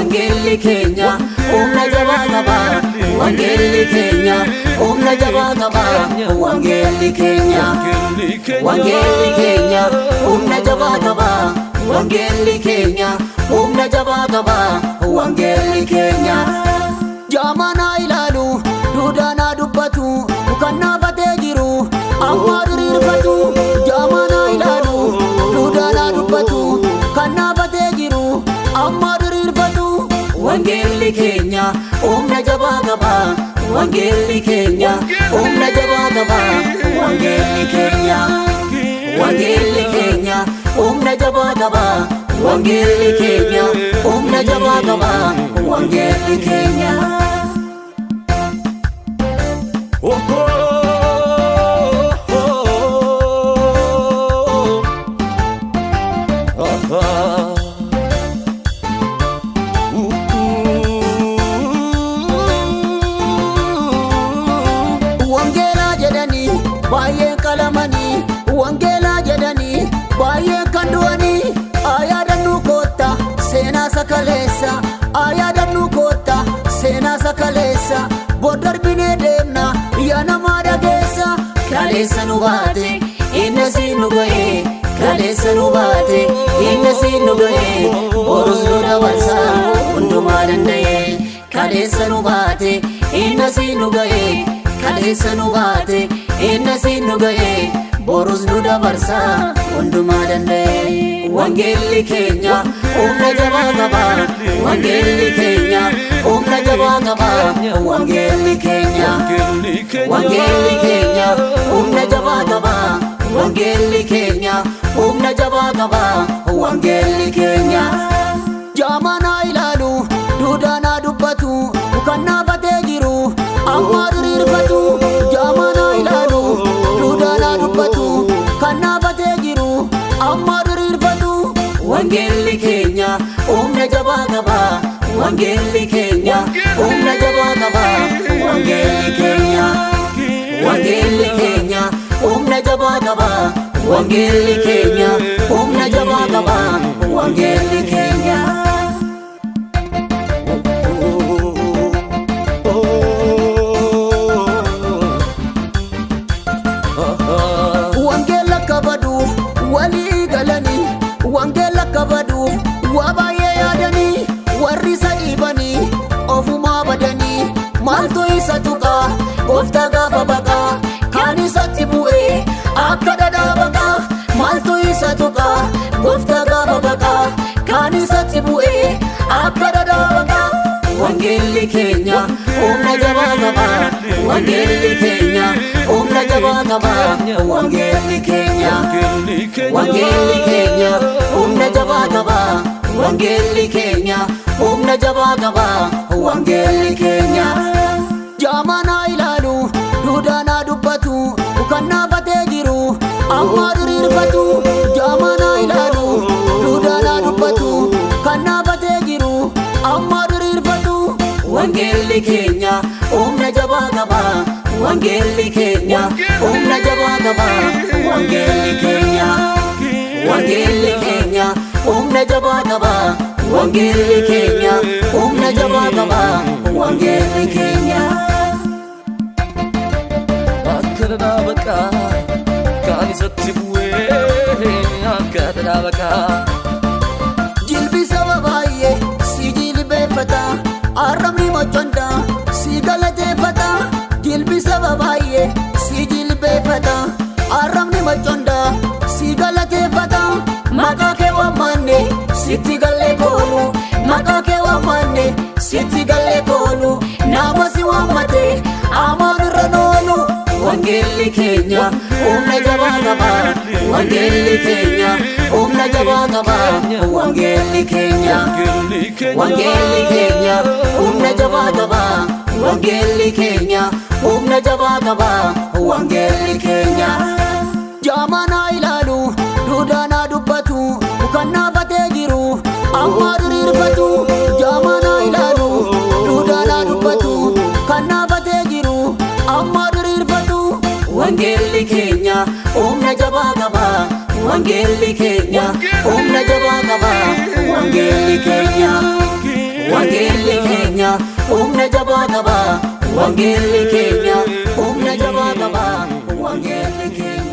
wangeelli keenya humna jabaa qaba wangeelli keenya humna jabaa qaba wangeelli keenya wangeelli keenya humna jabaa qaba wangeelli keenya humna jabaa qaba wangeelli keenya jaamana ilaalu duudana dubbatu kannaafatee jiru amma diriirfatu jaamana ilaalu duudana dubbatu kannaafatee jiru amma diriirfatu wangeelli keenya humna jabaa qaba wangeelli keenya humna jabaa qaba wangeelli keenya wangeelli keenya humna jabaa qaba wangeelli keenya humna jabaa qaba wangeelli keenya wangela jedhani baay'ee qalamani wangela jedhani baay'ee kan du'ani ayaadannu kootta seenaa sakaleessa ayaadannu kootta seenaa sakaleessa boodarbinee deemna yaa namaa dhageessa kaleessa nu baate inni siin nu ga'e kaleessa nu baate inni siin nu ga'e borus nu dabarsa hundumaa danda'e kaleessa nu baate inni siin nu ga'e kaleessa nu baate inni siin nu ga'e borus nu dabarsa hundumaa danda'e wangeelli keenya humna jabaa qaba wangeelli keenya humna jabaa qaba wangeelli keenya wangeelli keenya humna jabaa qaba wangeelli keenya humna jabaa qaba wangeelli keenya jaamana ilaalu duudana dubbatu kannaafatee jiru amma diriirfatu jaamana ilaalu duudana dubbatu kannaafatee jiru amma diriirfatu wangeelli keenya humna jabaa qaba wangeelli keenya humna jabaa qaba wangeelli keenya wangeelli keenya humna jabaa qaba wangeelli keenya humna jabaa qaba wangeelli keenya wangela kabaduuf walii galanii wangela kabaduuf waa baay'ee yaadanii warri isa dhiibanii ofumaa badanii maaltu isa tuqaa gooftaa gaafa baqaa kaan isatti bu'ee akka dhadhaa baqaa maaltu isa tuqaa gooftaa gaafa baqaa kaan isatti bu'ee akka dhadhaa baqaa wangeelli keenya humna jabaa qaba wangeelli keenya humna jabaa qaba wangeelli keenya wangeelli keenya humna jabaa qaba wangeelli keenya humna jabaa qaba wangeelli keenya jaamana ilaalu duudana dubbatu kannaafatee jiru amma diriirfatu jaamana ilaalu duudana dubbatu kannaafatee jiru amma diriirfatu wangeelli keenya humna jabaa qaba wangeelli keenya humna jabaa qaba wangeelli keenya wangeelli keenya humna jabaa qaba wangeelli keenya humna jabaa qaba wangeelli keenya akka dhadhaa baqaa kaan isatti bu'ee akka dhadhaa baqaa jilbi saba baay'ee si jilbeeffata arrabni moconda si galateeffata jilbi saba baay'ee si jilbeeffata arrabni moconda si galateeffata maqaa kee waammanne sitti gallee koolu maqaa kee waammanne sitti gallee koolu nama si waammate amaan irra noolu wangeelli keenya humna jabaa qaba wangeelli keenya humna jabaa qaba wangeelli keenya wangeelli keenya humna jabaa qaba wangeelli keenya humna jabaa qaba wangeelli keenya jaamana ilaalu duudana dubbatu kannaafatee jiru amma diriirfatu jaamana ilaalu duudana dubbatu kannaafatee jiru amma diriirfatu wangeelli keenya humna jabaa qaba wangeelli keenya humna jabaa qaba wangeelli keenya Wangeelli keenya humna jabaa qaba. Wangeelli keenya